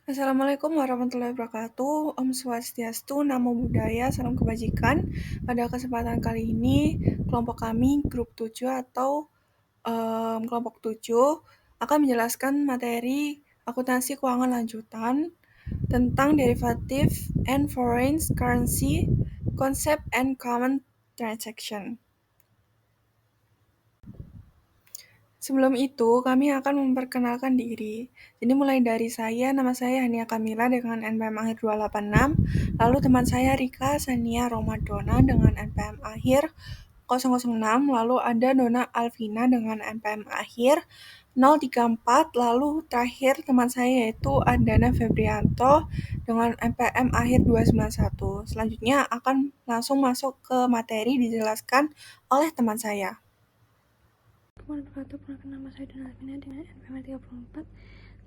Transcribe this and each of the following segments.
Assalamualaikum warahmatullahi wabarakatuh. Om Swastiastu, Namo Buddhaya, Salam Kebajikan. Pada kesempatan kali ini, kelompok kami, grup 7 atau kelompok 7, akan menjelaskan materi akuntansi keuangan lanjutan tentang derivative and foreign currency, concept and common transaction. Sebelum itu, kami akan memperkenalkan diri. Jadi mulai dari saya, nama saya Hania Kamila dengan NPM akhir 286, lalu teman saya Rika Sania Romadona dengan NPM akhir 006, lalu ada Dona Alvina dengan NPM akhir 034, lalu terakhir teman saya yaitu Andana Febrianto dengan NPM akhir 291. Selanjutnya akan langsung masuk ke materi dijelaskan oleh teman saya. Perkenalkan nama saya Dona Alvina dengan NPM 34.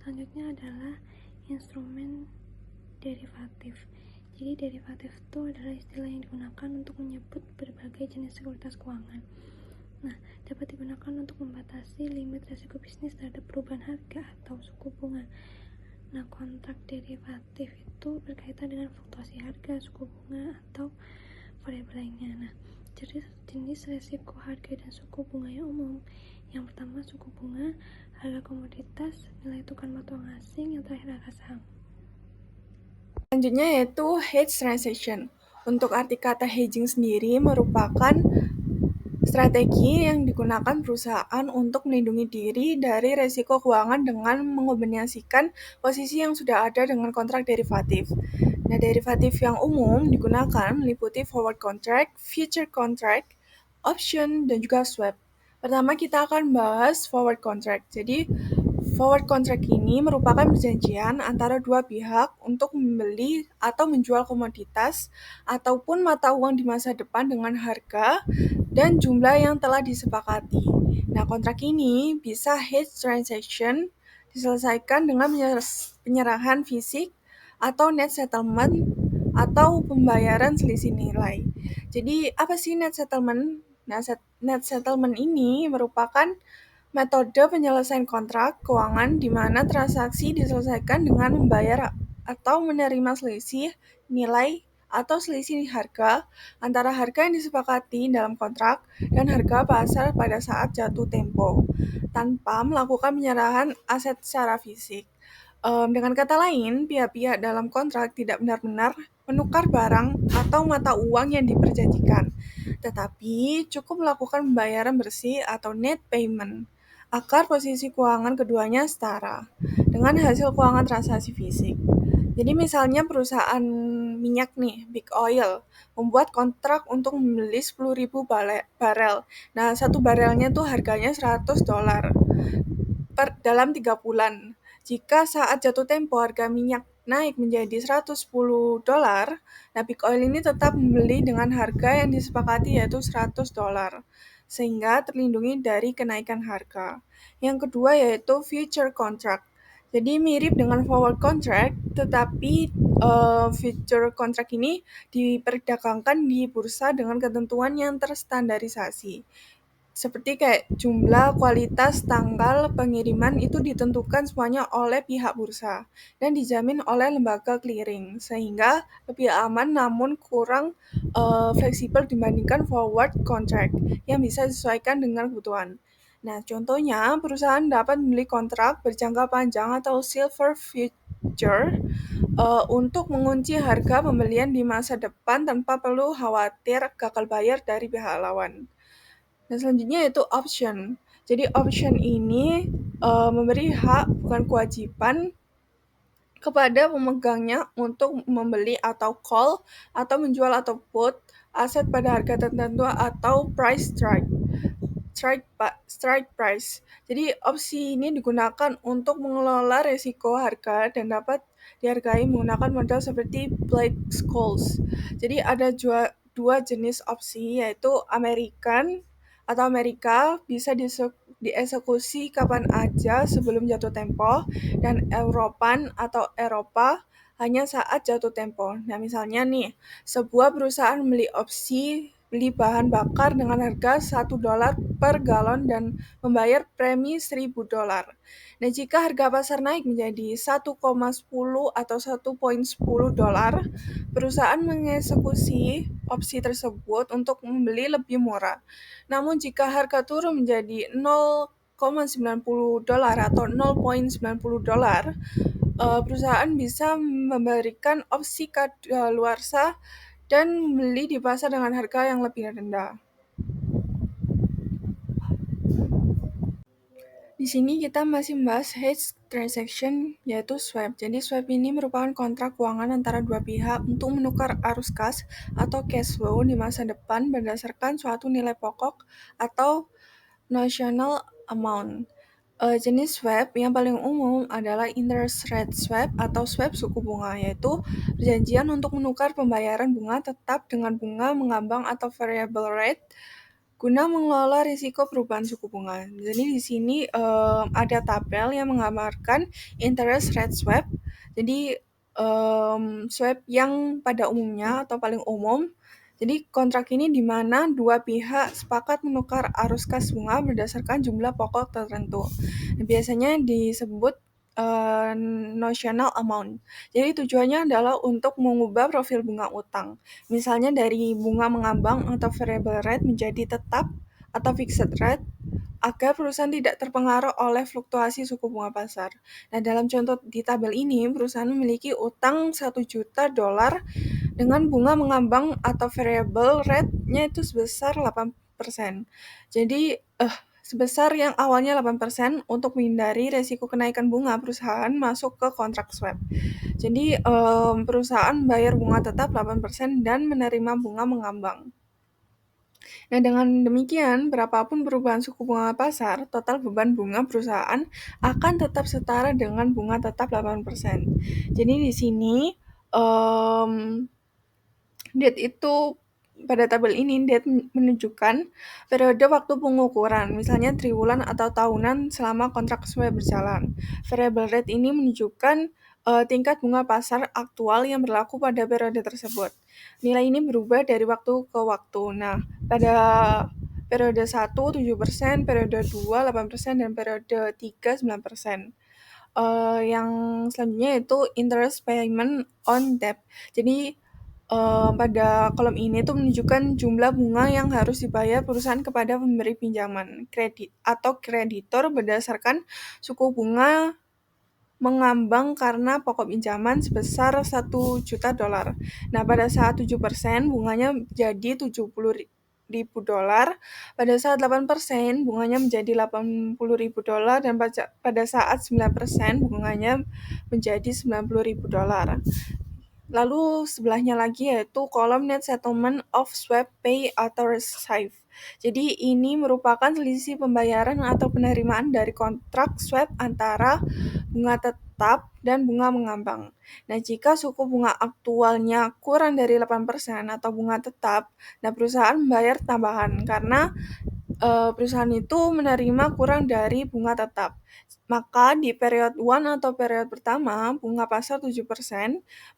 Selanjutnya adalah instrumen derivatif. Jadi derivatif itu adalah istilah yang digunakan untuk menyebut berbagai jenis sekuritas keuangan. Nah, dapat digunakan untuk membatasi limit risiko bisnis terhadap perubahan harga atau suku bunga. Nah, kontrak derivatif itu berkaitan dengan fluktuasi harga, suku bunga, atau variabel lainnya. Nah, jenis risiko harga dan suku bunga yang umum. Yang pertama suku bunga, harga komoditas, nilai tukar mata uang asing, yang terakhir harga saham. Selanjutnya yaitu hedge transaction. Untuk arti kata hedging sendiri merupakan strategi yang digunakan perusahaan untuk melindungi diri dari resiko keuangan dengan mengombinasikan posisi yang sudah ada dengan kontrak derivatif. Nah, derivatif yang umum digunakan meliputi forward contract, future contract, option, dan juga swap. Pertama kita akan bahas forward contract. Jadi, forward contract ini merupakan perjanjian antara dua pihak untuk membeli atau menjual komoditas ataupun mata uang di masa depan dengan harga dan jumlah yang telah disepakati. Nah, kontrak ini bisa hedge transaction diselesaikan dengan penyerahan fisik atau net settlement atau pembayaran selisih nilai. Jadi, apa sih net settlement? Nah, net settlement ini merupakan metode penyelesaian kontrak keuangan di mana transaksi diselesaikan dengan membayar atau menerima selisih nilai atau selisih harga antara harga yang disepakati dalam kontrak dan harga pasar pada saat jatuh tempo, tanpa melakukan penyerahan aset secara fisik. Dengan kata lain, pihak-pihak dalam kontrak tidak benar-benar menukar barang atau mata uang yang diperjanjikan, tetapi cukup melakukan pembayaran bersih atau net payment agar posisi keuangan keduanya setara dengan hasil keuangan transaksi fisik. Jadi misalnya perusahaan minyak nih, Big Oil, membuat kontrak untuk membeli 10.000 barel. Nah, satu barelnya tuh harganya $100 dalam 3 bulan. Jika saat jatuh tempo harga minyak naik menjadi $110, nah Big Oil ini tetap membeli dengan harga yang disepakati yaitu $100, sehingga terlindungi dari kenaikan harga. Yang kedua yaitu future contract. Jadi mirip dengan forward contract, tetapi future contract ini diperdagangkan di bursa dengan ketentuan yang terstandarisasi. Seperti kayak jumlah, kualitas, tanggal pengiriman itu ditentukan semuanya oleh pihak bursa dan dijamin oleh lembaga clearing, sehingga lebih aman namun kurang fleksibel dibandingkan forward contract yang bisa disesuaikan dengan kebutuhan. Nah, contohnya perusahaan dapat membeli kontrak berjangka panjang atau silver future untuk mengunci harga pembelian di masa depan tanpa perlu khawatir gagal bayar dari pihak lawan. Dan selanjutnya yaitu option. Jadi option ini memberi hak bukan kewajiban kepada pemegangnya untuk membeli atau call atau menjual atau put aset pada harga tertentu atau price strike price. Jadi opsi ini digunakan untuk mengelola risiko harga dan dapat dihargai menggunakan modal seperti Black Scholes. Jadi ada dua jenis opsi yaitu American atau Amerika bisa dieksekusi kapan aja sebelum jatuh tempo dan Europan atau Eropa hanya saat jatuh tempo. Nah, misalnya nih, sebuah perusahaan membeli opsi beli bahan bakar dengan harga $1 per galon dan membayar premi $1.000. Nah, jika harga pasar naik menjadi 1,10 atau $1.10, perusahaan mengeksekusi opsi tersebut untuk membeli lebih murah. Namun jika harga turun menjadi $0,90 atau $0.90, perusahaan bisa memberikan opsi kadaluarsa dan membeli di pasar dengan harga yang lebih rendah. Di sini kita masih membahas hedge transaction, yaitu swap. Jadi swap ini merupakan kontrak keuangan antara dua pihak untuk menukar arus kas atau cash flow di masa depan berdasarkan suatu nilai pokok atau notional amount. Jenis swap yang paling umum adalah interest rate swap atau swap suku bunga, yaitu perjanjian untuk menukar pembayaran bunga tetap dengan bunga mengambang atau variable rate guna mengelola risiko perubahan suku bunga. Jadi di sini ada tabel yang menggambarkan interest rate swap. Jadi swap yang pada umumnya atau paling umum. Jadi kontrak ini di mana dua pihak sepakat menukar arus kas bunga berdasarkan jumlah pokok tertentu. Biasanya disebut notional amount. Jadi tujuannya adalah untuk mengubah profil bunga utang. Misalnya dari bunga mengambang atau variable rate menjadi tetap atau fixed rate agar perusahaan tidak terpengaruh oleh fluktuasi suku bunga pasar. Nah, dalam contoh di tabel ini, perusahaan memiliki utang $1 juta dengan bunga mengambang atau variable rate-nya itu sebesar 8%. Jadi, sebesar yang awalnya 8% untuk menghindari resiko kenaikan bunga, perusahaan masuk ke kontrak swap. Jadi, perusahaan bayar bunga tetap 8% dan menerima bunga mengambang. Nah, dengan demikian, berapapun perubahan suku bunga pasar, total beban bunga perusahaan akan tetap setara dengan bunga tetap 8%. Jadi di sini, date itu pada tabel ini date menunjukkan periode waktu pengukuran, misalnya triwulan atau tahunan selama kontrak swap berjalan. Variable rate ini menunjukkan tingkat bunga pasar aktual yang berlaku pada periode tersebut. Nilai ini berubah dari waktu ke waktu. Nah, pada periode 1 7%, periode 2 8%, dan periode 3 9%. Yang selanjutnya yaitu interest payment on debt. Jadi pada kolom ini tuh menunjukkan jumlah bunga yang harus dibayar perusahaan kepada pemberi pinjaman kredit atau kreditor berdasarkan suku bunga mengambang karena pokok pinjaman sebesar $1 juta. Nah, pada saat 7% bunganya jadi $70.000, pada saat 8% bunganya menjadi $80.000, dan pada saat 9% bunganya menjadi $90.000. Lalu sebelahnya lagi yaitu kolom net settlement of swap pay atau receive. Jadi ini merupakan selisih pembayaran atau penerimaan dari kontrak swap antara bunga tetap dan bunga mengambang. Nah, jika suku bunga aktualnya kurang dari 8% atau bunga tetap, nah perusahaan membayar tambahan karena perusahaan itu menerima kurang dari bunga tetap. Maka di period 1 atau period pertama, bunga pasar 7%,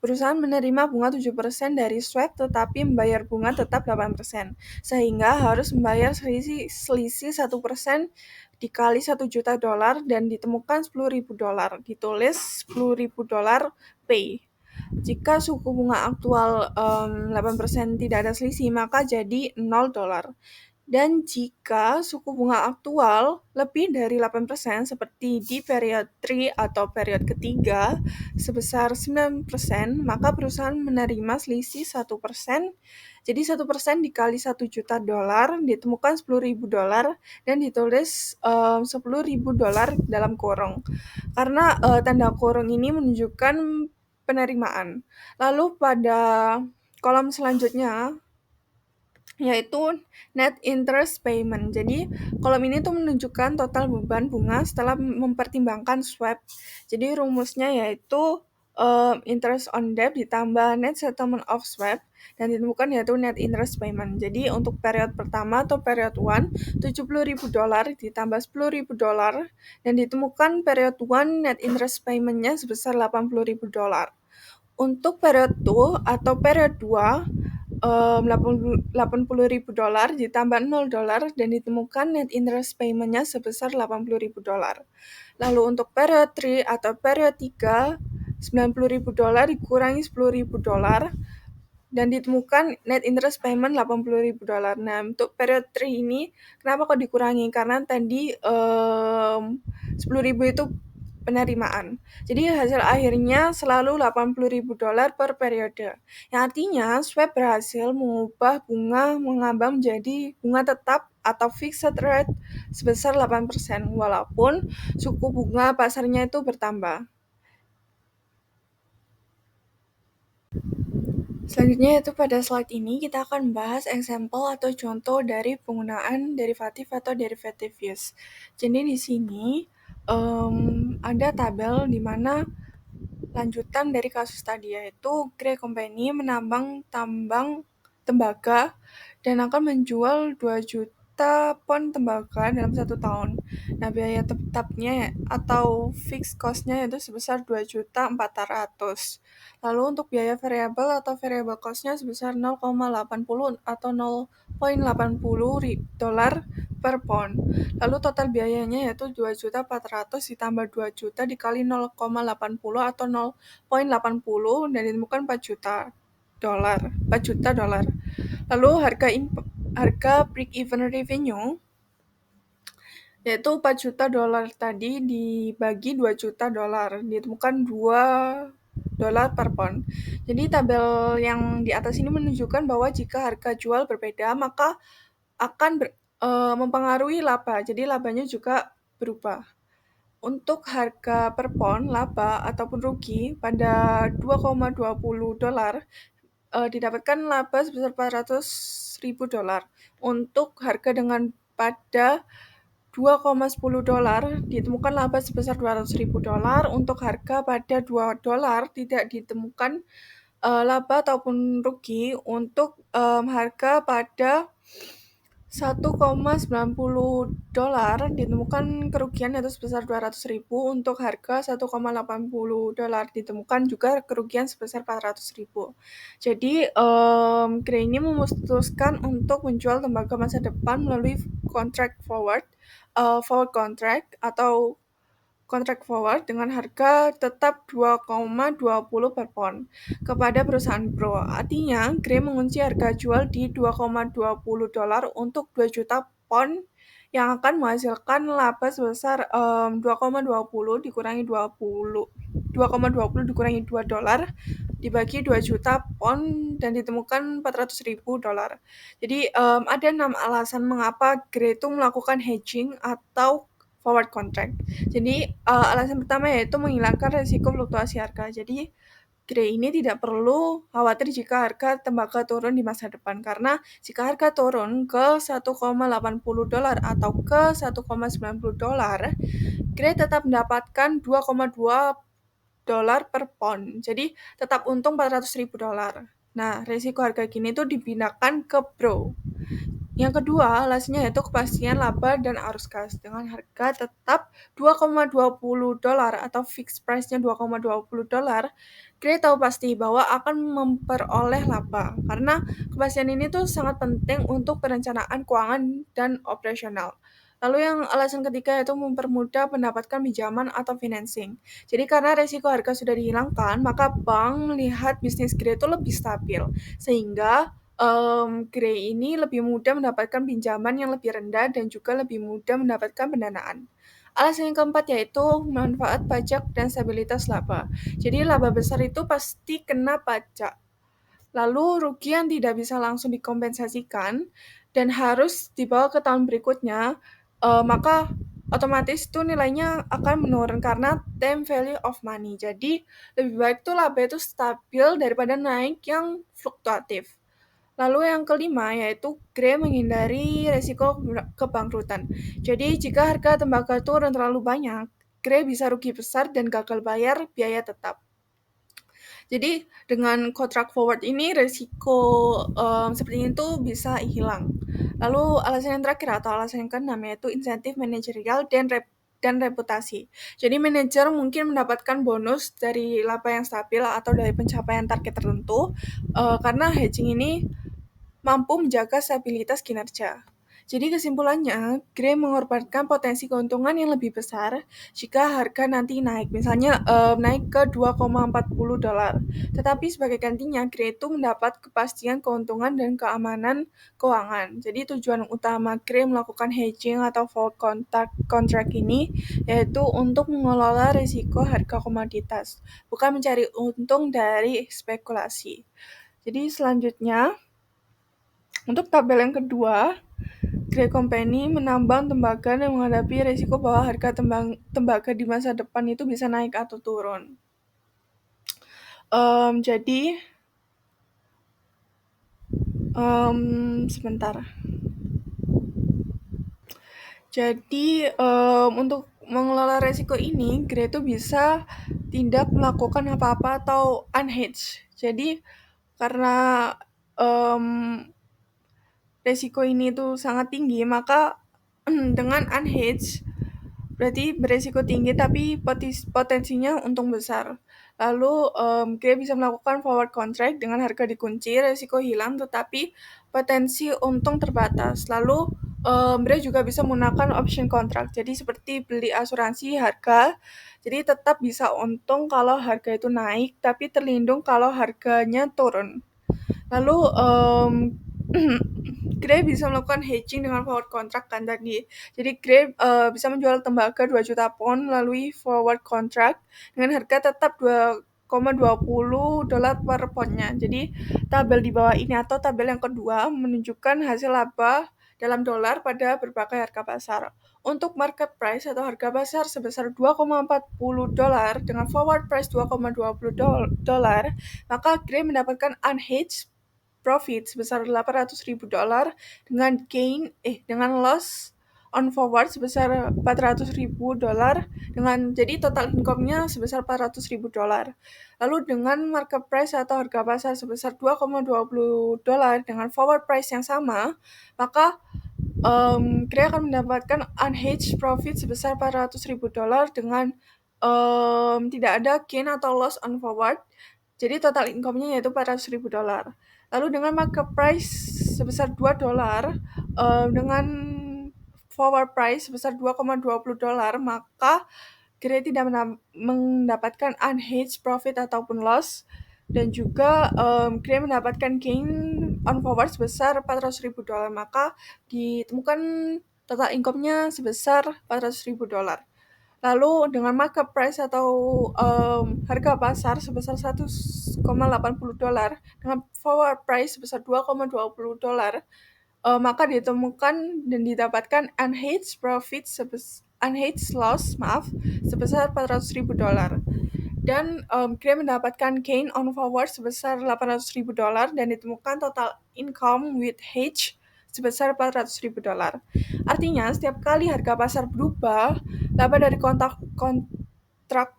perusahaan menerima bunga 7% dari swap tetapi membayar bunga tetap 8%, sehingga harus membayar selisih 1% dikali $1 juta dan ditemukan $10.000, ditulis $10.000 pay. Jika suku bunga aktual 8% tidak ada selisih, maka jadi $0. Dan jika suku bunga aktual lebih dari 8% seperti di period 3 atau period ketiga sebesar 9%, maka perusahaan menerima selisih 1%. Jadi 1% dikali $1 juta ditemukan $10.000 dan ditulis $10.000 dalam kurung. Karena tanda kurung ini menunjukkan penerimaan. Lalu pada kolom selanjutnya yaitu net interest payment. Jadi kolom ini tuh menunjukkan total beban bunga setelah mempertimbangkan swap. Jadi rumusnya yaitu interest on debt ditambah net settlement of swap dan ditemukan yaitu net interest payment. Jadi untuk periode pertama atau period 1 $70.000 ditambah $10.000 dan ditemukan period 1 net interest payment-nya sebesar $80.000. Untuk period 2 atau period 2 $80.000 ditambah $0 dan ditemukan net interest payment-nya sebesar $80.000. Lalu untuk periode 3 atau periode 3, $90.000 dikurangi $10.000 dan ditemukan net interest payment $80.000. Nah, untuk periode 3 ini kenapa kok dikurangi? Karena tadi 10.000 itu penerimaan. Jadi hasil akhirnya selalu $80.000 per periode. Yang artinya swap berhasil mengubah bunga mengambang menjadi bunga tetap atau fixed rate sebesar 8% walaupun suku bunga pasarnya itu bertambah. Selanjutnya yaitu pada slide ini kita akan bahas example atau contoh dari penggunaan derivatif atau derivative use. Jadi di sini ada tabel di mana lanjutan dari kasus tadi yaitu Grey Company menambang tambang tembaga dan akan menjual 2 juta pon tembaga dalam 1 tahun. Nah, biaya tetapnya atau fixed cost-nya itu sebesar 2.400.000. Lalu untuk biaya variabel atau variable cost-nya sebesar 0,80 atau $0.80 per pound. Lalu total biayanya yaitu 2.400.000 ditambah 2 juta dikali 0,80 atau 0,80 dan ditemukan 4 juta dolar. Lalu harga break even revenue yaitu 4 juta dolar tadi dibagi 2 juta dolar, ditemukan 2 dolar per pound. Jadi tabel yang di atas ini menunjukkan bahwa jika harga jual berbeda, maka akan mempengaruhi laba. Jadi labanya juga berubah. Untuk harga per pound laba ataupun rugi pada 2,20 dolar didapatkan laba sebesar $400.000. Untuk harga dengan pada 2,10 dolar ditemukan laba sebesar $200.000. Untuk harga pada 2 dolar tidak ditemukan laba ataupun rugi. Untuk harga pada 1,90 dolar ditemukan kerugian yaitu sebesar 200.000. Untuk harga 1,80 dolar ditemukan juga kerugian sebesar 400.000. Jadi Grey ini memutuskan untuk menjual tembaga masa depan melalui contract forward contract atau kontrak forward dengan harga tetap 2,20 per pound kepada perusahaan Pro. Artinya, Grey mengunci harga jual di 2,20 dolar untuk 2 juta pound yang akan menghasilkan laba sebesar 2,20 dikurangi 2,20 dikurangi 2 dolar dibagi 2 juta pound dan ditemukan $400.000. Jadi ada 6 alasan mengapa Grey itu melakukan hedging atau forward contract. Jadi alasan pertama yaitu menghilangkan risiko fluktuasi harga. Jadi Grey ini tidak perlu khawatir jika harga tembaga turun di masa depan karena jika harga turun ke 1,80 dolar atau ke 1,90 dolar, Grey tetap mendapatkan 2,2 dolar per pound. Jadi tetap untung $400.000. Nah, risiko harga gini tuh dipindahkan ke Pro. Yang kedua, alasannya yaitu kepastian laba dan arus kas dengan harga tetap 2,20 dolar atau fixed price-nya 2,20 dolar. Grey tahu pasti bahwa akan memperoleh laba karena kepastian ini tuh sangat penting untuk perencanaan keuangan dan operasional. Lalu yang alasan ketiga yaitu mempermudah mendapatkan pinjaman atau financing. Jadi karena resiko harga sudah dihilangkan, maka bank melihat bisnis Grey itu lebih stabil sehingga Grey ini lebih mudah mendapatkan pinjaman yang lebih rendah dan juga lebih mudah mendapatkan pendanaan. Alasan yang keempat yaitu manfaat pajak dan stabilitas laba. Jadi laba besar itu pasti kena pajak. Lalu rugi yang tidak bisa langsung dikompensasikan dan harus dibawa ke tahun berikutnya, maka otomatis itu nilainya akan menurun karena time value of money. Jadi lebih baik tuh laba itu stabil daripada naik yang fluktuatif. Lalu yang kelima yaitu Grey menghindari resiko kebangkrutan. Jadi jika harga tembaga turun terlalu banyak, Grey bisa rugi besar dan gagal bayar biaya tetap. Jadi dengan kontrak forward ini resiko seperti itu bisa hilang. Lalu alasan yang terakhir atau alasan yang keenam yaitu insentif manajerial dan reputasi. Jadi manajer mungkin mendapatkan bonus dari laba yang stabil atau dari pencapaian target tertentu karena hedging ini mampu menjaga stabilitas kinerja. Jadi kesimpulannya, Gray mengorbankan potensi keuntungan yang lebih besar jika harga nanti naik, misalnya naik ke 2,40 dolar. Tetapi sebagai gantinya, Gray itu mendapat kepastian keuntungan dan keamanan keuangan. Jadi tujuan utama Gray melakukan hedging atau forward contract ini yaitu untuk mengelola risiko harga komoditas, bukan mencari untung dari spekulasi. Jadi selanjutnya, untuk tabel yang kedua, Grey Company menambang tembaga dan menghadapi risiko bahwa harga tembaga di masa depan itu bisa naik atau turun. Jadi, sebentar. Jadi, untuk mengelola risiko ini, Grey itu bisa tidak melakukan apa-apa atau unhedge. Jadi, karena risiko ini tuh sangat tinggi, maka dengan unhedge berarti beresiko tinggi tapi potensinya untung besar. Lalu kita bisa melakukan forward contract dengan harga dikunci, resiko hilang tetapi potensi untung terbatas. Lalu Bre juga bisa menggunakan option contract. Jadi seperti beli asuransi harga, jadi tetap bisa untung kalau harga itu naik, tapi terlindung kalau harganya turun. Lalu Grey bisa melakukan hedging dengan forward contract kan tadi. Jadi Grey bisa menjual tembaga 2 juta pound melalui forward contract dengan harga tetap 2,20 dolar per poundnya. Jadi tabel di bawah ini atau tabel yang kedua menunjukkan hasil laba dalam dolar pada berbagai harga pasar. Untuk market price atau harga pasar sebesar 2,40 dolar dengan forward price 2,20 dolar, maka Grey mendapatkan unhedged profit sebesar 800.000 dolar dengan loss on forward sebesar 400.000 dolar jadi total income-nya sebesar 400.000 dolar. Lalu dengan market price atau harga pasar sebesar 2,20 dolar dengan forward price yang sama, maka Grey akan mendapatkan unhedged profit sebesar 400.000 dolar dengan tidak ada gain atau loss on forward. Jadi total income-nya yaitu 400.000 dolar. Lalu dengan market price sebesar 2 dolar dengan forward price sebesar 2,20 dolar, maka Grey tidak mendapatkan unhedged profit ataupun loss, dan juga Grey mendapatkan gain on forward sebesar 400.000 dolar, maka ditemukan total income-nya sebesar 400.000 dolar. Lalu dengan market price atau harga pasar sebesar 1,80 dolar dengan forward price sebesar 2,20 dolar, maka ditemukan dan didapatkan unhedged loss sebesar 400.000 dolar. Dan Grey mendapatkan gain on forward sebesar 800.000 dolar dan ditemukan total income with hedge sebesar 400.000 dolar. Artinya, setiap kali harga pasar berubah, laba dari kontrak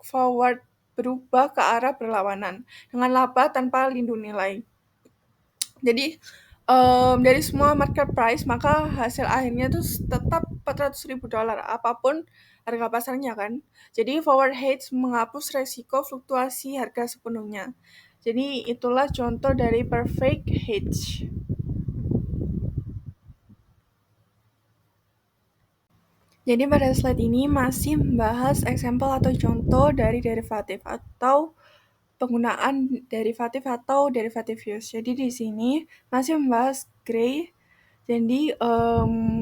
forward berubah ke arah berlawanan dengan laba tanpa lindung nilai. Jadi dari semua market price, maka hasil akhirnya tuh tetap 400.000 dolar apapun harga pasarnya kan. Jadi forward hedge menghapus resiko fluktuasi harga sepenuhnya. Jadi itulah contoh dari perfect hedge. Jadi pada slide ini masih membahas example atau contoh dari derivatif atau penggunaan derivatif atau derivative use. Jadi di sini masih membahas Gray. Jadi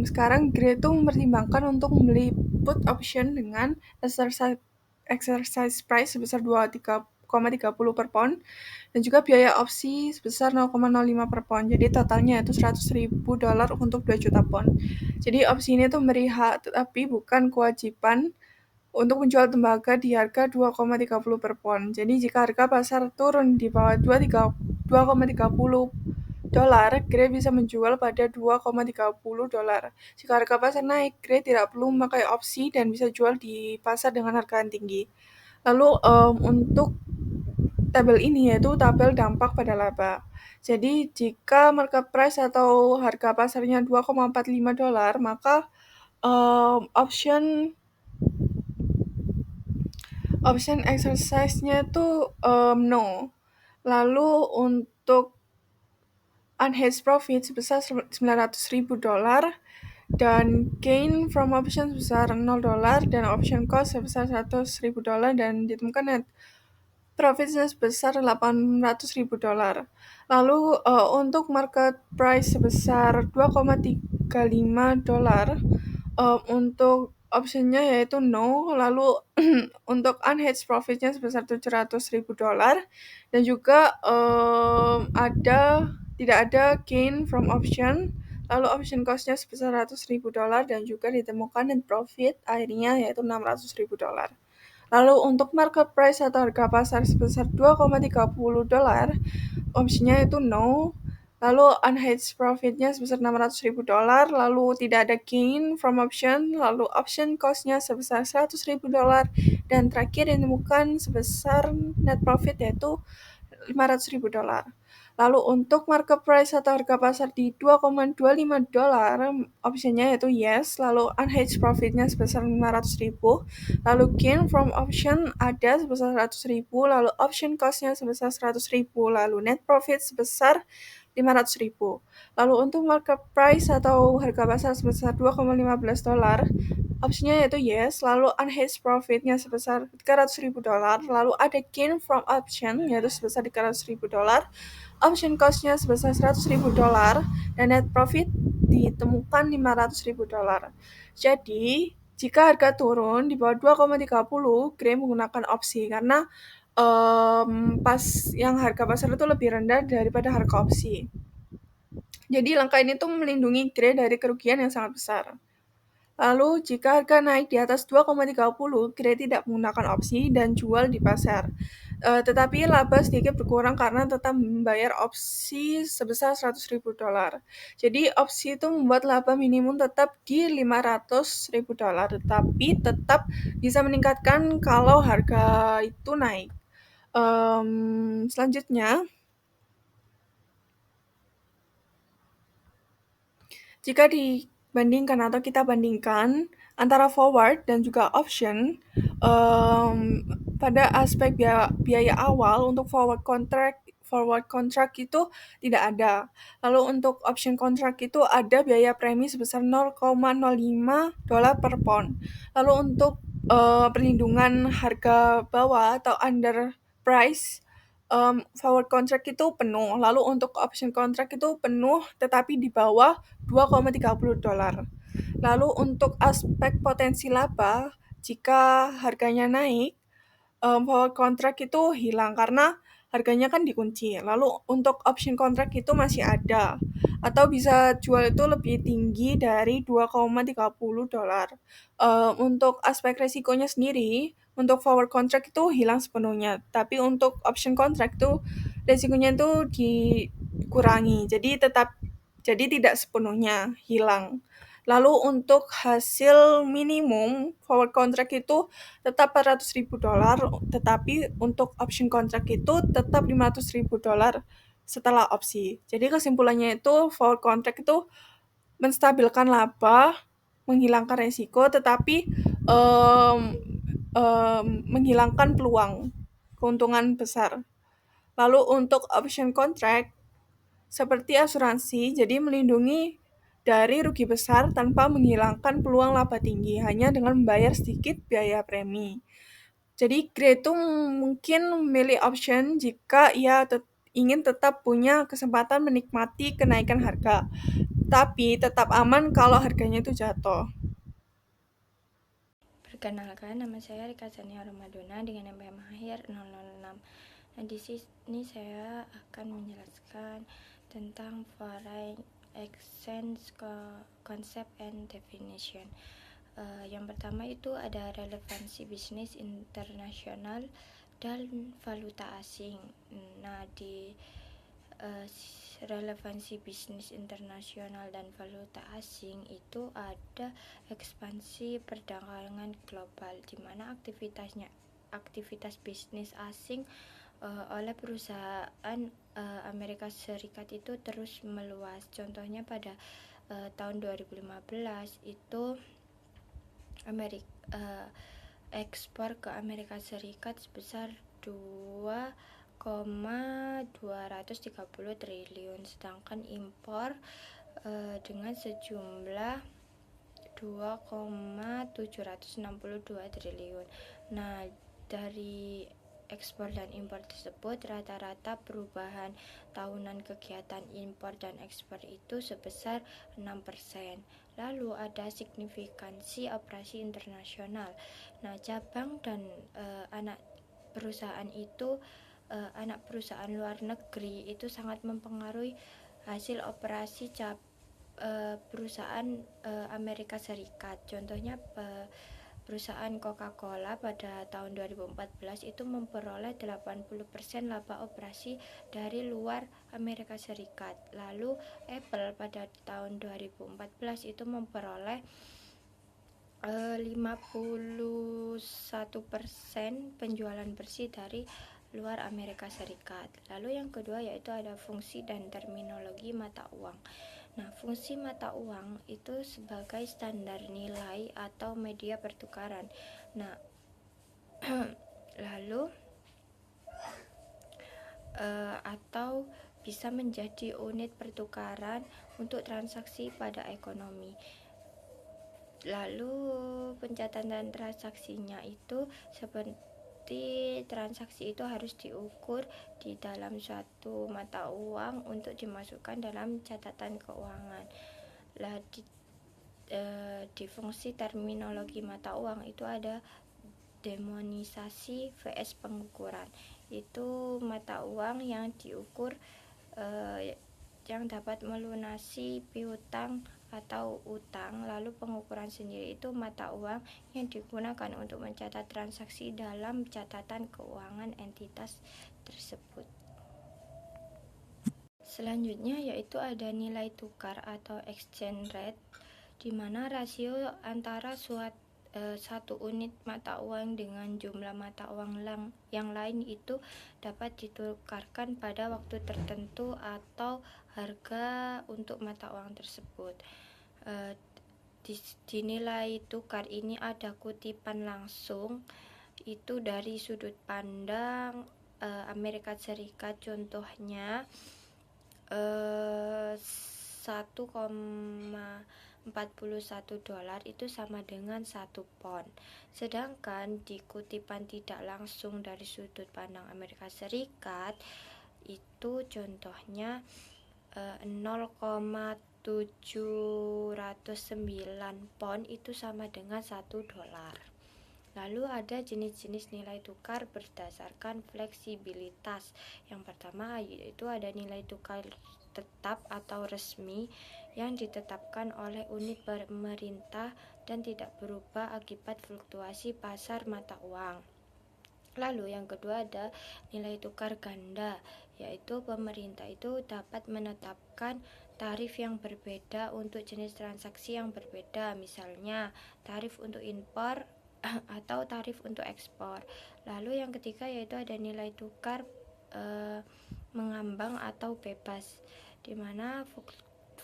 sekarang Gray itu mempertimbangkan untuk membeli put option dengan exercise price sebesar 23,30 per pound dan juga biaya opsi sebesar 0,05 per pound. Jadi totalnya itu 100.000 dolar untuk 2 juta pound. Jadi opsi ini tuh memberi hak tetapi bukan kewajiban untuk menjual tembaga di harga 2,30 per pound. Jadi jika harga pasar turun di bawah 2,30 dolar, Grey bisa menjual pada 2,30 dolar. Jika harga pasar naik, Grey tidak perlu memakai opsi dan bisa jual di pasar dengan harga yang tinggi. Lalu untuk tabel ini yaitu tabel dampak pada laba. Jadi jika market price atau harga pasarnya 2,45 dolar, maka option exercise-nya itu no. Lalu untuk unhedged profit sebesar $900.000 dan gain from option sebesar $0 dan option cost sebesar $100.000 dan ditemukan net profitnya sebesar $800.000. Lalu untuk market price sebesar $2,35, untuk optionnya yaitu no, lalu untuk unhedged profitnya sebesar $700.000 dan juga tidak ada gain from option, lalu option cost-nya sebesar $100.000 dan juga ditemukan net profit akhirnya yaitu $600.000. Lalu untuk market price atau harga pasar sebesar $2,30, optionnya itu no, lalu unhedged profitnya sebesar $600.000, lalu tidak ada gain from option, lalu option cost-nya sebesar $100.000, dan terakhir ditemukan sebesar net profit yaitu $500.000. Lalu untuk market price atau harga pasar di $2,25, optionnya yaitu yes, lalu unhedged profitnya sebesar $500.000, lalu gain from option ada sebesar $100.000, lalu option cost-nya sebesar $100.000, lalu net profit sebesar $500.000. Lalu untuk market price atau harga pasar sebesar $2,15, optionnya yaitu yes, lalu unhedged profitnya sebesar $300.000, lalu ada gain from option yaitu sebesar $300.000, option cost-nya sebesar $100.000, dan net profit ditemukan $500.000. Jadi, jika harga turun di bawah 2,30, Gray menggunakan opsi karena pas yang harga pasar itu lebih rendah daripada harga opsi. Jadi langkah ini tuh melindungi Gray dari kerugian yang sangat besar. Lalu jika harga naik di atas 2,30, Gray tidak menggunakan opsi dan jual di pasar. Tetapi laba sedikit berkurang karena tetap membayar opsi sebesar $100.000. Jadi opsi itu membuat laba minimum tetap di $500.000, tetapi tetap bisa meningkatkan kalau harga itu naik. Selanjutnya, jika dibandingkan atau kita bandingkan antara forward dan juga option, pada aspek biaya awal untuk forward contract itu tidak ada. Lalu untuk option contract itu ada biaya premi sebesar $0,05 per pound. Lalu untuk perlindungan harga bawah atau under price, forward contract itu penuh, lalu untuk option contract itu penuh tetapi di bawah $2,30. Lalu untuk aspek potensi laba, jika harganya naik, forward contract itu hilang karena harganya kan dikunci. Lalu untuk option contract itu masih ada atau bisa jual itu lebih tinggi dari $2,30. Untuk aspek resikonya sendiri, untuk forward contract itu hilang sepenuhnya, tapi untuk option contract itu resikonya itu dikurangi, jadi tidak sepenuhnya hilang. Lalu untuk hasil minimum forward contract itu tetap $400.000, tetapi untuk option contract itu tetap $500.000 setelah opsi. Jadi kesimpulannya itu forward contract itu menstabilkan laba, menghilangkan resiko, tetapi menghilangkan peluang keuntungan besar. Lalu untuk option contract seperti asuransi, jadi melindungi dari rugi besar tanpa menghilangkan peluang laba tinggi, hanya dengan membayar sedikit biaya premi. Jadi Gray itu mungkin memilih option jika ia ingin tetap punya kesempatan menikmati kenaikan harga, tapi tetap aman kalau harganya itu jatuh. Perkenalkan, nama saya Rika Chania Ramadona dengan NPM akhir 006. Nah, di sini saya akan menjelaskan tentang foreign exchange concept and definition. Yang pertama itu ada relevansi bisnis internasional dan valuta asing. Nah, di relevansi bisnis internasional dan valuta asing itu ada ekspansi perdagangan global, di mana aktivitas bisnis asing oleh perusahaan Amerika Serikat itu terus meluas. Contohnya pada tahun 2015 itu ekspor ke Amerika Serikat sebesar 2,5 2,230 triliun, sedangkan impor dengan sejumlah 2,762 triliun. Nah, dari ekspor dan impor tersebut, rata-rata perubahan tahunan kegiatan impor dan ekspor itu sebesar 6%. Lalu ada signifikansi operasi internasional. Nah, cabang dan anak perusahaan itu, anak perusahaan luar negeri itu sangat mempengaruhi hasil operasi perusahaan Amerika Serikat. Contohnya perusahaan Coca-Cola pada tahun 2014 itu memperoleh 80% laba operasi dari luar Amerika Serikat. Lalu Apple pada tahun 2014 itu memperoleh 51% penjualan bersih dari luar Amerika Serikat. Lalu yang kedua yaitu ada fungsi dan terminologi mata uang. Nah, fungsi mata uang itu sebagai standar nilai atau media pertukaran. Nah, lalu atau bisa menjadi unit pertukaran untuk transaksi pada ekonomi. Lalu pencatatan transaksinya itu seperti transaksi itu harus diukur di dalam suatu mata uang untuk dimasukkan dalam catatan keuangan. Di fungsi terminologi mata uang itu ada demonisasi vs pengukuran. Itu mata uang yang diukur yang dapat melunasi piutang atau utang. Lalu pengukuran sendiri itu mata uang yang digunakan untuk mencatat transaksi dalam catatan keuangan entitas tersebut. Selanjutnya yaitu ada nilai tukar atau exchange rate, di mana rasio antara satu unit mata uang dengan jumlah mata uang yang lain itu dapat ditukarkan pada waktu tertentu atau harga untuk mata uang tersebut. Di nilai tukar ini ada kutipan langsung itu dari sudut pandang Amerika Serikat. Contohnya 1,41 dolar itu sama dengan 1 pound. Sedangkan di kutipan tidak langsung dari sudut pandang Amerika Serikat itu contohnya 0,709 pound itu sama dengan 1 dolar. Lalu ada jenis-jenis nilai tukar berdasarkan fleksibilitas. Yang pertama yaitu ada nilai tukar tetap atau resmi yang ditetapkan oleh unit pemerintah dan tidak berubah akibat fluktuasi pasar mata uang. Lalu yang kedua ada nilai tukar ganda, yaitu pemerintah itu dapat menetapkan tarif yang berbeda untuk jenis transaksi yang berbeda, misalnya tarif untuk impor atau tarif untuk ekspor. Lalu yang ketiga yaitu ada nilai tukar mengambang atau bebas, di mana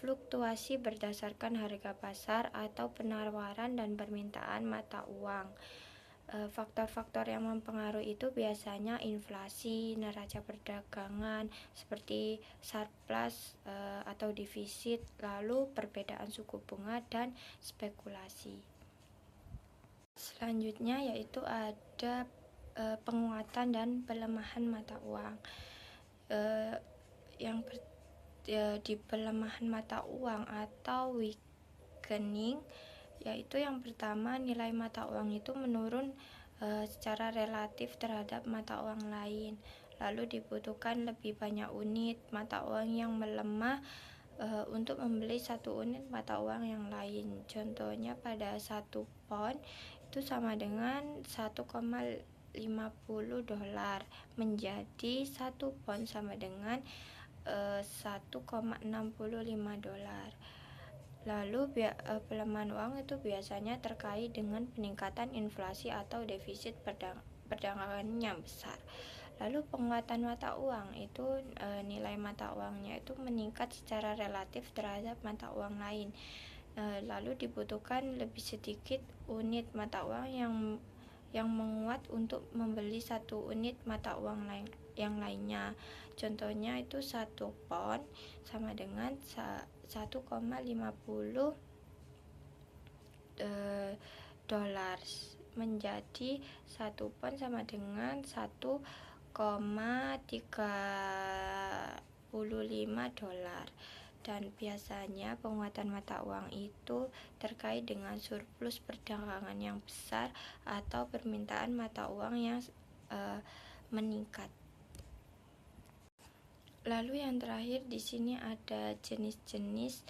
fluktuasi berdasarkan harga pasar atau penawaran dan permintaan mata uang. Faktor-faktor yang mempengaruhi itu biasanya inflasi, neraca perdagangan seperti surplus atau defisit, lalu perbedaan suku bunga dan spekulasi. Selanjutnya yaitu ada penguatan dan pelemahan mata uang. Di pelemahan mata uang atau weakening, yaitu yang pertama nilai mata uang itu menurun secara relatif terhadap mata uang lain. Lalu dibutuhkan lebih banyak unit mata uang yang melemah untuk membeli satu unit mata uang yang lain. Contohnya pada 1 pound itu sama dengan 1,50 dolar, menjadi 1 pound sama dengan 1,65 dolar. Lalu pelemahan uang itu biasanya terkait dengan peningkatan inflasi atau defisit perdagangan yang besar. Lalu penguatan mata uang itu nilai mata uangnya itu meningkat secara relatif terhadap mata uang lain. Lalu dibutuhkan lebih sedikit unit mata uang yang menguat untuk membeli satu unit mata uang yang lainnya. Contohnya itu 1 pound sama dengan 1,50 dolar, menjadi 1 pound sama dengan 1,35 dolar. Dan biasanya penguatan mata uang itu terkait dengan surplus perdagangan yang besar atau permintaan mata uang yang meningkat. Lalu yang terakhir di sini ada jenis-jenis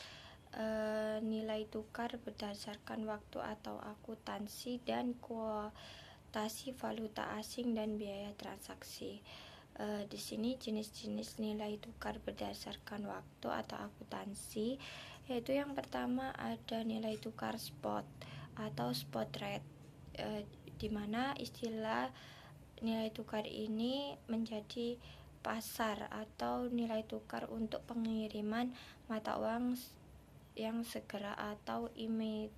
nilai tukar berdasarkan waktu atau akuntansi dan kuotasi valuta asing dan biaya transaksi. Di sini jenis-jenis nilai tukar berdasarkan waktu atau akuntansi, yaitu yang pertama ada nilai tukar spot atau spot rate, di mana istilah nilai tukar ini menjadi pasar atau nilai tukar untuk pengiriman mata uang yang segera atau immediate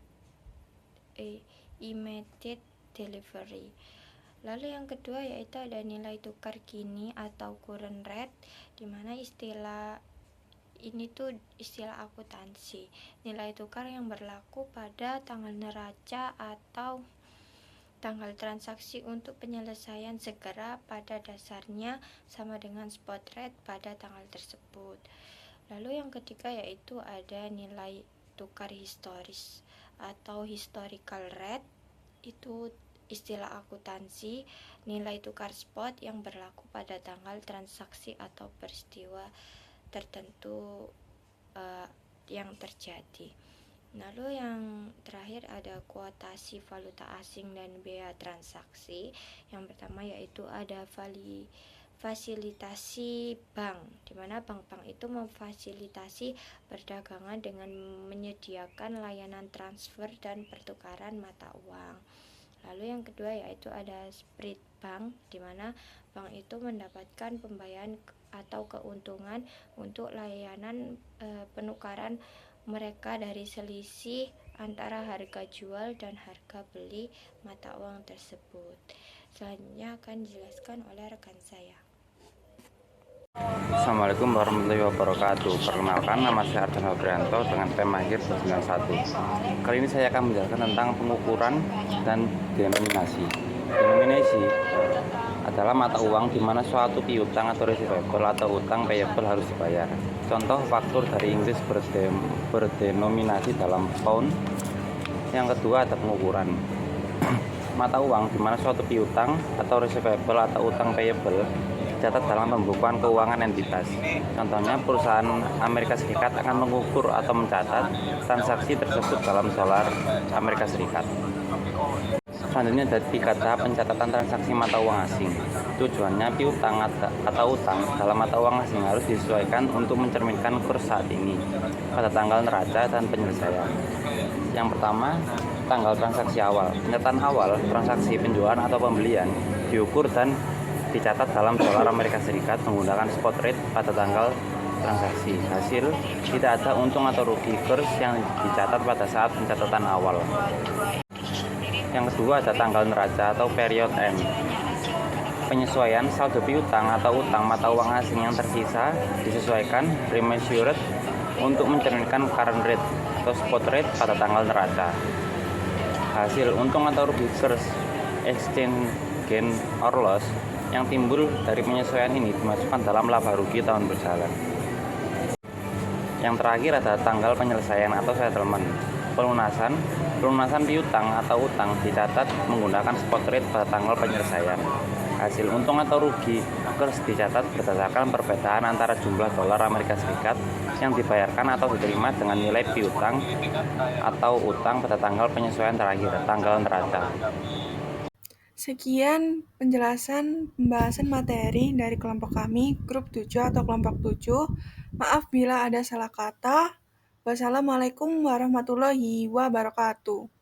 delivery. Lalu yang kedua yaitu ada nilai tukar kini atau current rate, di mana istilah ini tuh istilah akuntansi. Nilai tukar yang berlaku pada tanggal neraca atau tanggal transaksi untuk penyelesaian segera pada dasarnya sama dengan spot rate pada tanggal tersebut. Lalu yang ketiga yaitu ada nilai tukar historis atau historical rate, itu istilah akuntansi, nilai tukar spot yang berlaku pada tanggal transaksi atau peristiwa tertentu yang terjadi. Lalu yang terakhir ada kuotasi valuta asing dan biaya transaksi. Yang pertama yaitu ada fasilitasi bank, di mana bank-bank itu memfasilitasi perdagangan dengan menyediakan layanan transfer dan pertukaran mata uang. Lalu yang kedua yaitu ada spread bank, di mana bank itu mendapatkan pembayaran atau keuntungan untuk layanan penukaran mereka dari selisih antara harga jual dan harga beli mata uang tersebut. Selanjutnya akan dijelaskan oleh rekan saya. Assalamualaikum warahmatullahi wabarakatuh. Perkenalkan, nama saya Arjan Fabrianto dengan tema akhir 91. Kali ini saya akan menjelaskan tentang pengukuran dan denominasi. Denominasi adalah mata uang di mana suatu piutang atau receivable atau utang payable harus dibayar. Contoh faktur dari Inggris berdenominasi dalam pound. Yang kedua ada pengukuran. Mata uang di mana suatu piutang atau receivable atau utang payable dicatat dalam pembukuan keuangan entitas. Contohnya, perusahaan Amerika Serikat akan mengukur atau mencatat transaksi tersebut dalam dolar Amerika Serikat. Selanjutnya ada 3 tahap pencatatan transaksi mata uang asing. Tujuannya piutang atau utang dalam mata uang asing harus disesuaikan untuk mencerminkan kurs saat ini pada tanggal neraca dan penyelesaian. Yang pertama, tanggal transaksi awal. Pencataan awal transaksi penjualan atau pembelian diukur dan dicatat dalam dolar Amerika Serikat menggunakan spot rate pada tanggal transaksi. Hasil tidak ada untung atau rugi kurs yang dicatat pada saat pencatatan awal. Yang kedua ada tanggal neraca atau period end. Penyesuaian saldo piutang atau utang mata uang asing yang tersisa disesuaikan remeasured untuk mencerminkan current rate atau spot rate pada tanggal neraca. Hasil untung atau rugi kurs, exchange gain or loss, yang timbul dari penyesuaian ini dimasukkan dalam laba rugi tahun berjalan. Yang terakhir ada tanggal penyelesaian atau settlement. Pelunasan piutang atau utang dicatat menggunakan spot rate pada tanggal penyelesaian. Hasil untung atau rugi kurs dicatat berdasarkan perbedaan antara jumlah dolar Amerika Serikat yang dibayarkan atau diterima dengan nilai piutang atau utang pada tanggal penyesuaian terakhir, tanggal neraca. Sekian penjelasan pembahasan materi dari kelompok kami, grup 7 atau kelompok 7. Maaf bila ada salah kata. Wassalamualaikum warahmatullahi wabarakatuh.